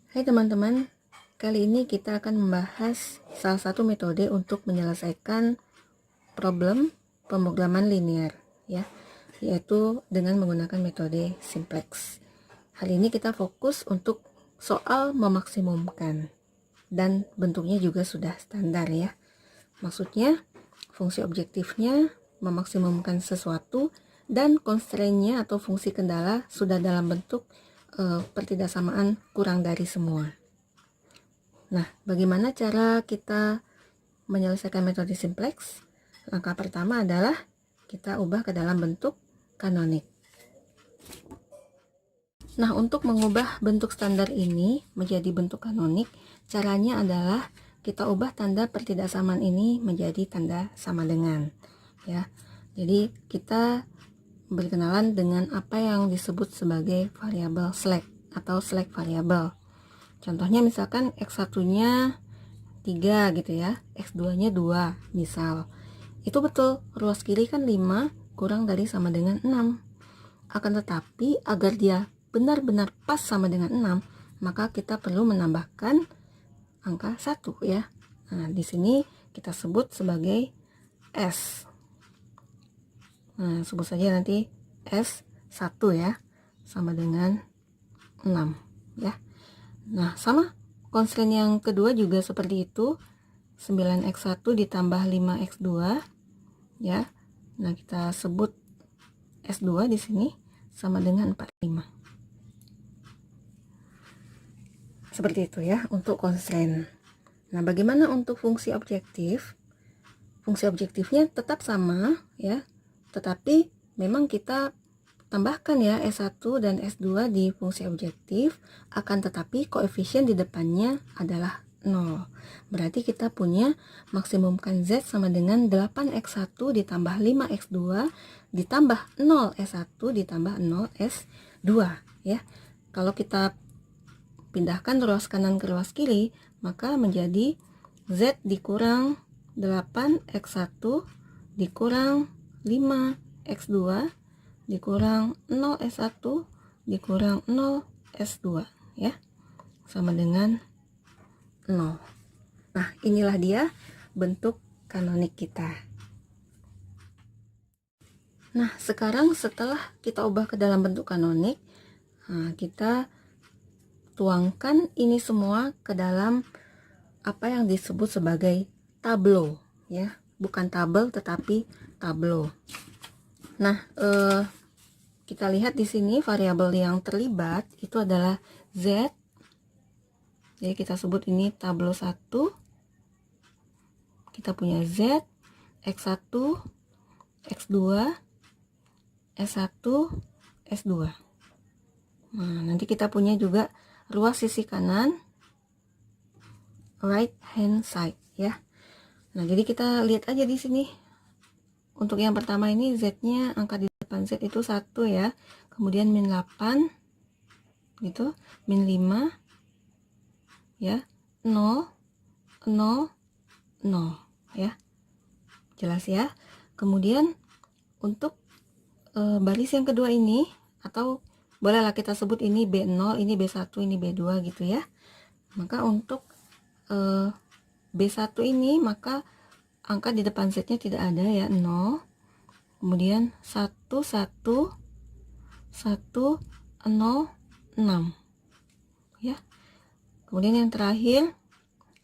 Hai teman-teman, kali ini kita akan membahas salah satu metode untuk menyelesaikan problem pemrograman linear, ya, yaitu dengan menggunakan metode simplex. Hari ini kita fokus untuk soal memaksimumkan, dan bentuknya juga sudah standar ya. Maksudnya, fungsi objektifnya memaksimumkan sesuatu dan constraint-nya atau fungsi kendala sudah dalam bentuk pertidaksamaan kurang dari semua. Nah, bagaimana cara kita menyelesaikan metode simplex? Langkah pertama adalah kita ubah ke dalam bentuk kanonik. Nah, untuk mengubah bentuk standar ini menjadi bentuk kanonik, caranya adalah kita ubah tanda pertidaksamaan ini menjadi tanda sama dengan, ya. Jadi kita berkenalan dengan apa yang disebut sebagai variabel slack atau slack variabel. Contohnya misalkan x1-nya 3 gitu ya, x2-nya 2 misal. Itu betul, ruas kiri kan 5 kurang dari sama dengan 6. Akan tetapi agar dia benar-benar pas sama dengan 6, maka kita perlu menambahkan angka 1 ya. Nah, di sini kita sebut sebagai S. Nah, sebut saja nanti S1 ya, sama dengan 6 ya. Nah, sama constraint yang kedua juga seperti itu, 9x1 ditambah 5x2 ya. Nah, kita sebut S2 di sini sama dengan 45. Seperti itu ya untuk constraint. Nah, bagaimana untuk fungsi objektif? Fungsi objektifnya tetap sama ya, tetapi memang kita tambahkan ya S1 dan S2 di fungsi objektif, akan tetapi koefisien di depannya adalah 0. Berarti kita punya maksimumkan Z sama dengan 8x1 ditambah 5x2 ditambah 0S1 ditambah 0S2 ya. Kalau kita pindahkan ruas kanan ke ruas kiri, maka menjadi Z dikurang 8x1 dikurang 5x2 dikurang 0S1 dikurang 0S2 ya, sama dengan 0. Nah, inilah dia bentuk kanonik kita. Nah, sekarang setelah kita ubah ke dalam bentuk kanonik, kita tuangkan ini semua ke dalam apa yang disebut sebagai tableau ya, bukan tabel tetapi tableau. Nah, kita lihat di sini variabel yang terlibat itu adalah Z. Jadi kita sebut ini tableau 1. Kita punya Z, X1, X2, S1, S2. Nah, nanti kita punya juga ruas sisi kanan, right hand side ya. Nah, jadi kita lihat aja di sini. Untuk yang pertama ini Z-nya, angka di depan Z itu 1 ya. Kemudian min 8 gitu, min 5 ya, 0 0 0 ya. Jelas ya. Kemudian untuk baris yang kedua ini, atau bolehlah kita sebut ini B0, ini B1, ini B2 gitu ya. Maka untuk B1 ini, maka angka di depan Z-nya tidak ada ya, 0. Kemudian 1 1 1 0 6 ya. Kemudian yang terakhir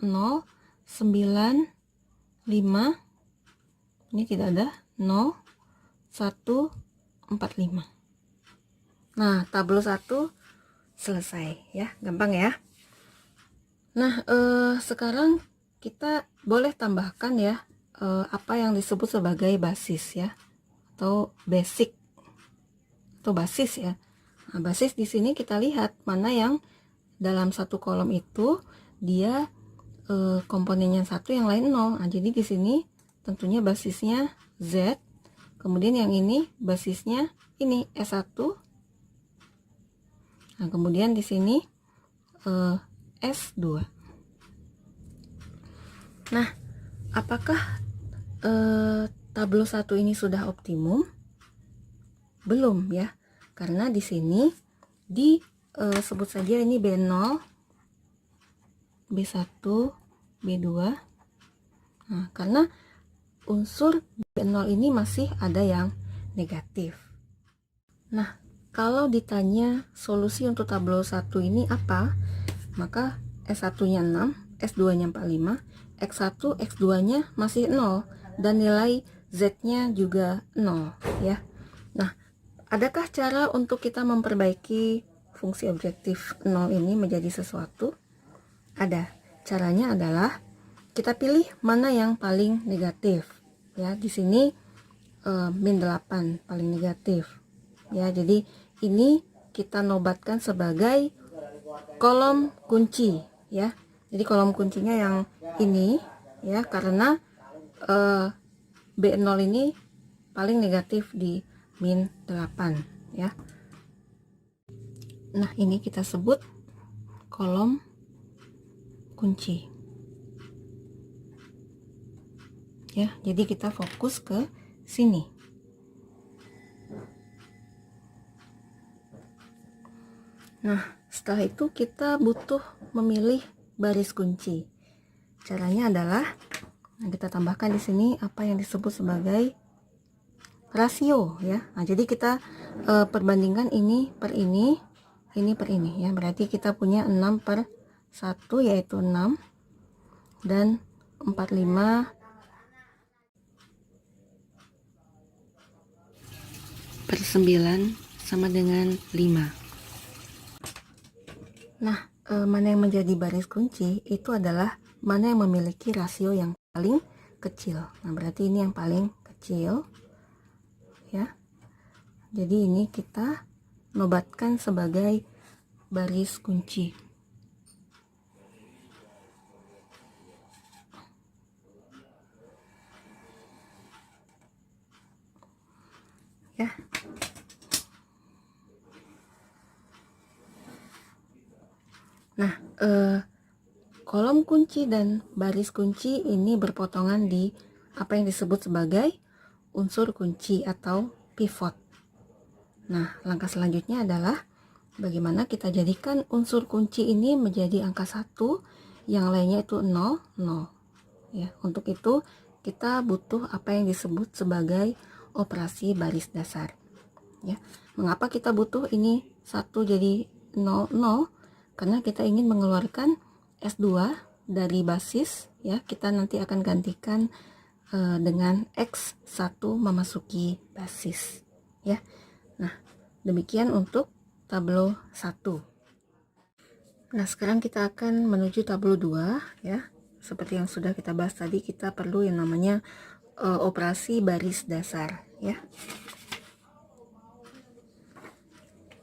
0 9 5, ini tidak ada, 0 1 4 5. Nah, tableau 1 selesai ya, gampang ya. Nah, sekarang kita boleh tambahkan ya apa yang disebut sebagai basis ya, atau basic atau basis ya. Nah, basis di sini kita lihat mana yang dalam satu kolom itu dia komponennya 1, yang lain 0. Nah, jadi di sini tentunya basisnya Z. Kemudian yang ini basisnya ini S1. Nah, kemudian di sini S2. Nah, apakah tableau 1 ini sudah optimum? Belum ya, karena di sini sebut saja ini B0 B1, B2. Nah, karena unsur B0 ini masih ada yang negatif. Nah, kalau ditanya solusi untuk tabel 1 ini apa? Maka S1-nya 6, S2-nya 45, X1, X2-nya masih 0, dan nilai Z-nya juga 0 ya. Nah, adakah cara untuk kita memperbaiki fungsi objektif 0 ini menjadi sesuatu? Ada. Caranya adalah kita pilih mana yang paling negatif. Ya, di sini min 8 paling negatif. Ya, jadi ini kita nobatkan sebagai kolom kunci ya. Jadi kolom kuncinya yang ini ya, karena B0 ini paling negatif di min 8 ya. Nah, ini kita sebut kolom kunci ya. Jadi kita fokus ke sini. Nah, setelah itu kita butuh memilih baris kunci. Caranya adalah kita tambahkan di sini apa yang disebut sebagai rasio ya. Nah, jadi kita perbandingkan ini per ini per ini ya. Berarti kita punya 6 per 1 yaitu 6, dan 45 per 9 sama dengan 5. Nah, mana yang menjadi baris kunci itu adalah mana yang memiliki rasio yang paling kecil. Nah, berarti ini yang paling kecil ya. Jadi ini kita nobatkan sebagai baris kunci ya. Nah, kolom kunci dan baris kunci ini berpotongan di apa yang disebut sebagai unsur kunci atau pivot. Nah, langkah selanjutnya adalah bagaimana kita jadikan unsur kunci ini menjadi angka 1, yang lainnya itu 0, 0. Ya, untuk itu kita butuh apa yang disebut sebagai operasi baris dasar. Ya, mengapa kita butuh ini 1 jadi 0, 0? Karena kita ingin mengeluarkan S2 dari basis ya. Kita nanti akan gantikan dengan X1 memasuki basis ya. Nah, demikian untuk tabel 1. Nah, sekarang kita akan menuju tabel 2 ya. Seperti yang sudah kita bahas tadi, kita perlu yang namanya operasi baris dasar ya.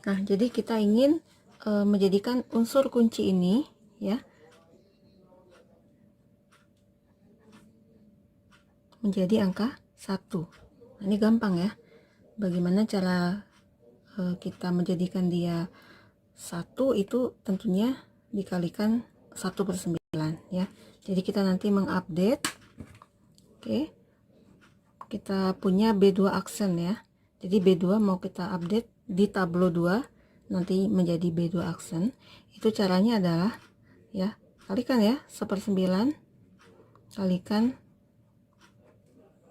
Nah, jadi kita ingin menjadikan unsur kunci ini ya menjadi angka 1. Nah, ini gampang ya. Bagaimana cara kita menjadikan dia 1? Itu tentunya dikalikan 1 per 9 ya. Jadi kita nanti mengupdate. Oke. Kita punya B2 aksen ya. Jadi B2 mau kita update di tabel 2 nanti menjadi B2 aksen. Itu caranya adalah ya, kalikan ya 1/9 kalikan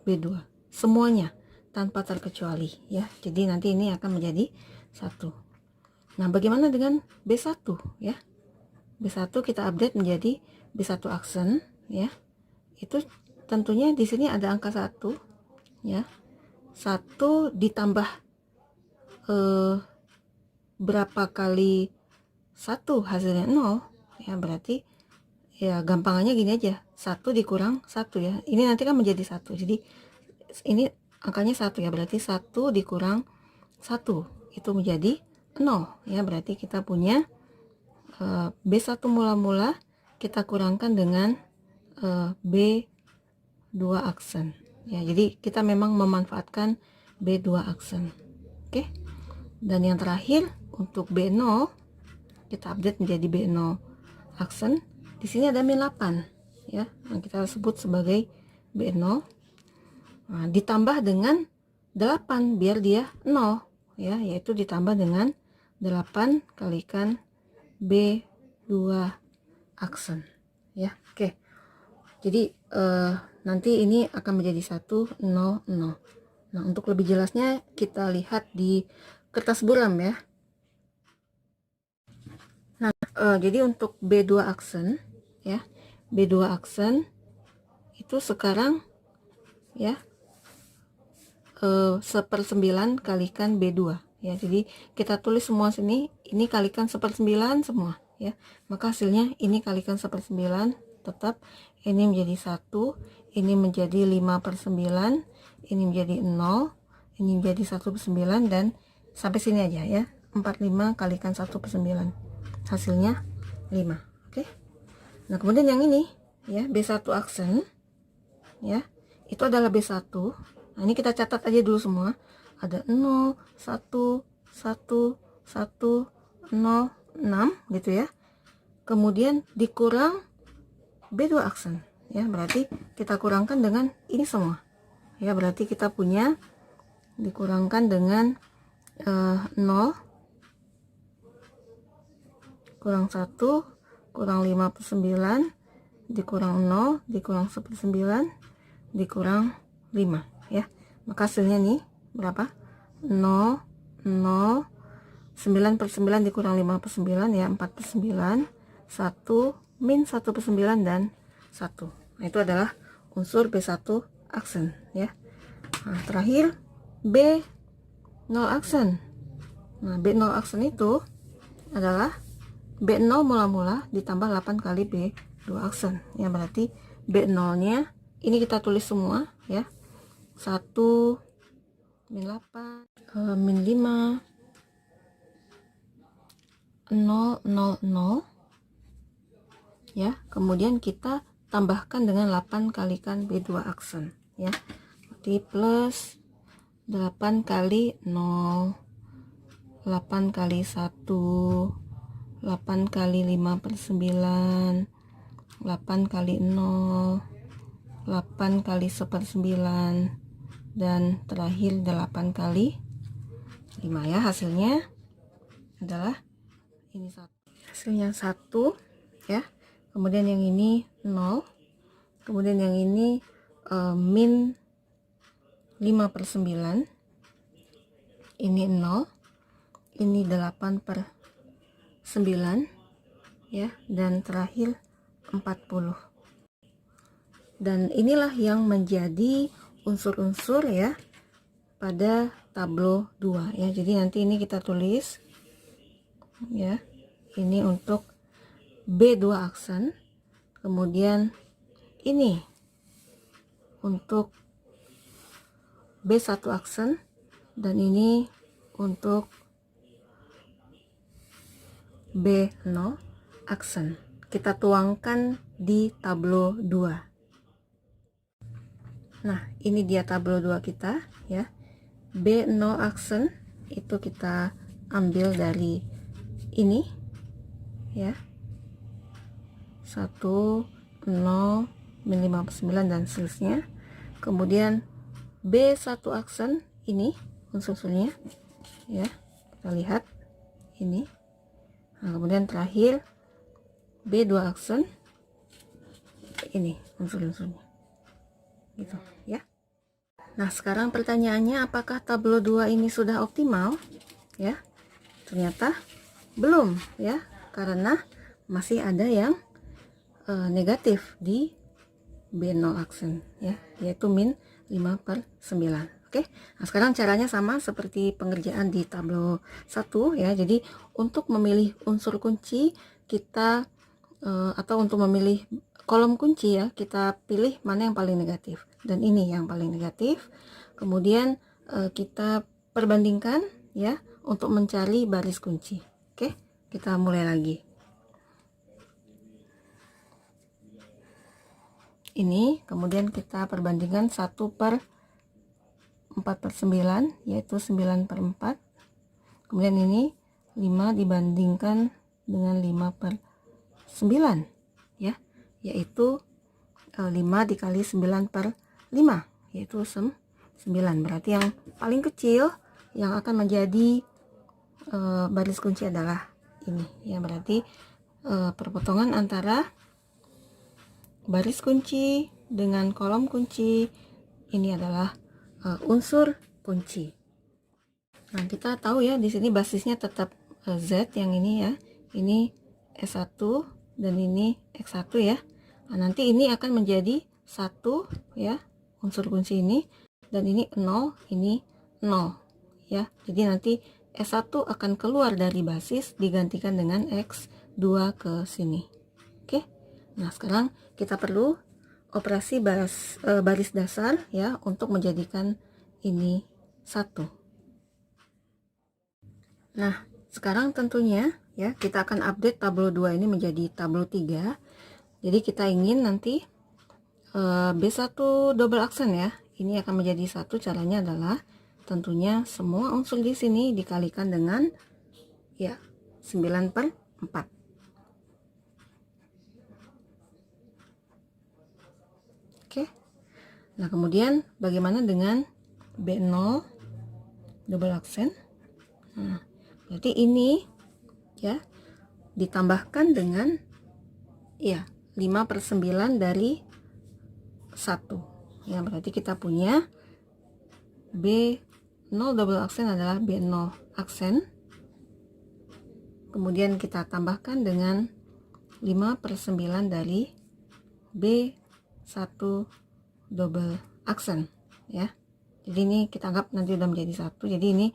B2 semuanya tanpa terkecuali ya. Jadi nanti ini akan menjadi 1. Nah, bagaimana dengan B1 ya? B1 kita update menjadi B1 aksen ya. Itu tentunya di sini ada angka 1 ya. 1 ditambah berapa kali 1 hasilnya 0 ya. Berarti ya gampangannya gini aja, 1 dikurang 1 ya. Ini nanti kan menjadi 1. Jadi ini angkanya 1 ya. Berarti 1 dikurang 1 itu menjadi 0 ya. Berarti kita punya B1 mula-mula kita kurangkan dengan B2 aksen ya. Jadi kita memang memanfaatkan B2 aksen. Oke. Dan yang terakhir untuk B0 kita update menjadi B0 aksen. Di sini ada min 8 ya. Yang kita sebut sebagai B0. Nah, ditambah dengan 8 biar dia 0 ya, yaitu ditambah dengan 8 kalikan B2 aksen ya. Oke. Jadi nanti ini akan menjadi 1 0 0. Nah, untuk lebih jelasnya kita lihat di kertas buram ya. Nah, jadi untuk B2 aksen ya. B2 aksen itu sekarang ya 1/9 kalikan B2 ya. Jadi kita tulis semua sini, ini kalikan 1/9 semua ya. Maka hasilnya ini kalikan 1/9 tetap, ini menjadi 1, ini menjadi 5/9, ini menjadi 0, ini menjadi 1/9, dan sampai sini aja ya. 45 kalikan 1/9 hasilnya 5. Oke. Nah, kemudian yang ini ya, B1 aksen ya, itu adalah B1. Nah, ini kita catat aja dulu semua. Ada 0, 1, 1, 1, 0, 6 gitu ya. Kemudian dikurang B2 aksen ya, berarti kita kurangkan dengan ini semua ya. Berarti kita punya dikurangkan dengan 0 kurang 1 kurang 5/9 dikurang 0 dikurang 1/9 dikurang 5 ya. Maka hasilnya nih berapa? 0 0 9/9 dikurang 5/9 ya, 4/9, 1 min 1/9 dan 1. Nah, itu adalah unsur B1 aksen ya. Nah, terakhir B0 aksen. Nah, B0 aksen itu adalah B0 mula-mula ditambah 8 kali B2 aksen ya. Berarti B0 nya ini kita tulis semua ya. 1 min 8 min 5 0 0 0 ya. Kemudian kita tambahkan dengan 8 kalikan B2 aksen ya. Berarti plus 8 kali 0, 8 kali 1, 8 kali 5/9, 8 kali 0, 8 kali 1/9, dan terakhir 8 kali 5 ya. Hasilnya adalah ini 1. Hasilnya 1 ya. Kemudian yang ini 0, kemudian yang ini min 5/9, ini 0, ini 8/9 ya, dan terakhir 40. Dan inilah yang menjadi unsur-unsur ya pada tablo 2 ya. Jadi nanti ini kita tulis ya, ini untuk B2 aksen, kemudian ini untuk B1 aksen, dan ini untuk B0 aksen. Kita tuangkan di tablo 2. Nah, ini dia tablo 2 kita ya. B0 aksen itu kita ambil dari ini ya. 1 0 min 5/9 dan seterusnya. Kemudian B1 aksen ini unsur-unsurnya ya, kita lihat ini. Nah, kemudian terakhir B2 aksen ini unsur-unsurnya gitu ya. Nah, sekarang pertanyaannya, apakah tablo 2 ini sudah optimal ya? Ternyata belum ya, karena masih ada yang negatif di B0 aksen ya, yaitu min 5/9. Oke. Nah, sekarang caranya sama seperti pengerjaan di tablo 1 ya. Jadi untuk memilih unsur kunci kita atau untuk memilih kolom kunci ya, kita pilih mana yang paling negatif, dan ini yang paling negatif. Kemudian kita perbandingkan ya untuk mencari baris kunci. Oke, kita mulai lagi. Ini kemudian kita perbandingkan 1/4/9 yaitu 9/4. Kemudian ini 5 dibandingkan dengan 5/9 ya, yaitu 5 dikali 9/5 yaitu 9. Berarti yang paling kecil yang akan menjadi baris kunci adalah ini ya. Berarti perpotongan antara baris kunci dengan kolom kunci ini adalah unsur kunci. Nah, kita tahu ya di sini basisnya tetap Z yang ini ya. Ini S1 dan ini X1 ya. Nah, nanti ini akan menjadi 1 ya, unsur kunci ini, dan ini 0, ini 0 ya. Jadi nanti S1 akan keluar dari basis digantikan dengan X2 ke sini. Oke. Nah, sekarang kita perlu operasi baris dasar ya untuk menjadikan ini 1. Nah, sekarang tentunya ya kita akan update tabel 2 ini menjadi tabel 3. Jadi kita ingin nanti B1 double aksen ya. Ini akan menjadi 1. Caranya adalah tentunya semua unsur di sini dikalikan dengan ya 9/4. Oke. Nah, kemudian bagaimana dengan B0 double aksen? Nah, berarti ini ya ditambahkan dengan ya 5/9 dari 1 ya, berarti kita punya B0 double aksen adalah B0 aksen, kemudian kita tambahkan dengan 5/9 dari B1 double aksen ya. Jadi ini kita anggap nanti udah menjadi 1. Jadi ini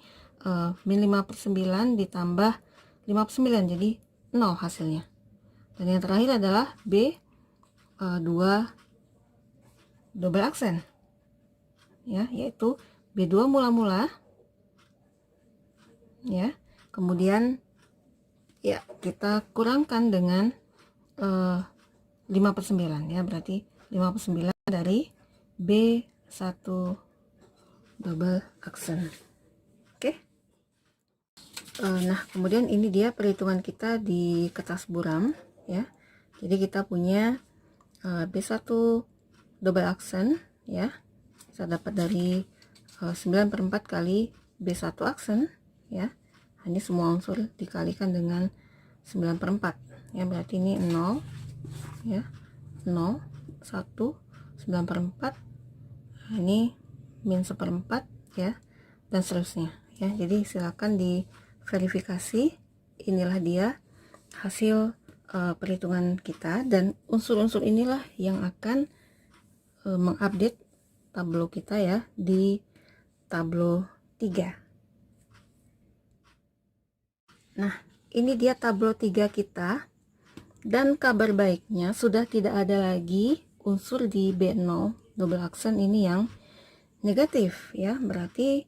min 5/9 ditambah 5/9 jadi 0 hasilnya. Dan yang terakhir adalah B2 double aksen ya, yaitu B2 mula-mula ya, kemudian ya kita kurangkan dengan 5/9 ya, berarti 5/9 dari B1 double aksen. Oke. Nah, kemudian ini dia perhitungan kita di kertas buram ya. Jadi kita punya B1 double aksen ya, bisa dapat dari 9/4 kali B1 aksen ya. Ini semua unsur dikalikan dengan 9/4 ya, berarti ini 0 ya, 0 1 9/4, ini min 1/4 ya, dan seterusnya ya. Jadi silakan diverifikasi. Inilah dia hasil perhitungan kita, dan unsur-unsur inilah yang akan mengupdate tableau kita ya di tableau 3. Nah, ini dia tableau 3 kita, dan kabar baiknya sudah tidak ada lagi unsur di B0 double aksen ini yang negatif ya, berarti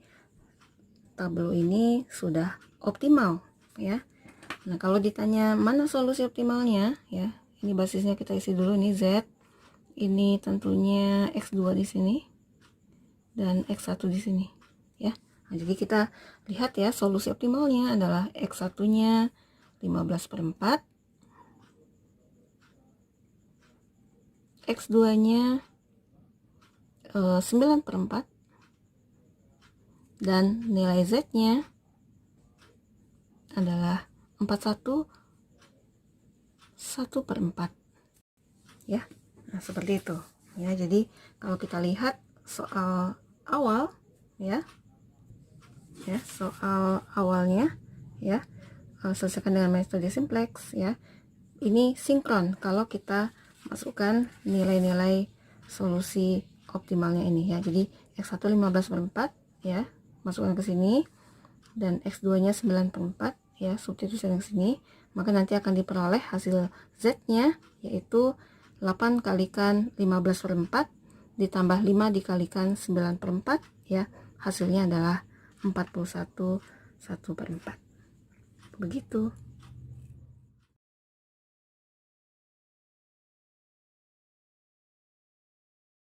tableau ini sudah optimal ya. Nah, kalau ditanya mana solusi optimalnya ya, ini basisnya kita isi dulu, ini Z, ini tentunya X2 di sini dan X1 di sini ya. Nah, jadi kita lihat ya, solusi optimalnya adalah X1 nya 15/4, X2 nya 9/4, dan nilai Z nya adalah 41 1/4 ya. Nah, seperti itu ya. Jadi kalau kita lihat soal awal ya, soal awalnya ya, selesaikan dengan metode simplex ya, ini sinkron kalau kita masukkan nilai-nilai solusi optimalnya ini ya. Jadi X1 15/4 ya, masukkan ke sini, dan X2 nya 9/4 ya, substitusi ke sini, maka nanti akan diperoleh hasil Z nya yaitu 8 kalikan 15/4 ditambah 5 dikalikan 9/4 ya, hasilnya adalah 41 1/4. Begitu.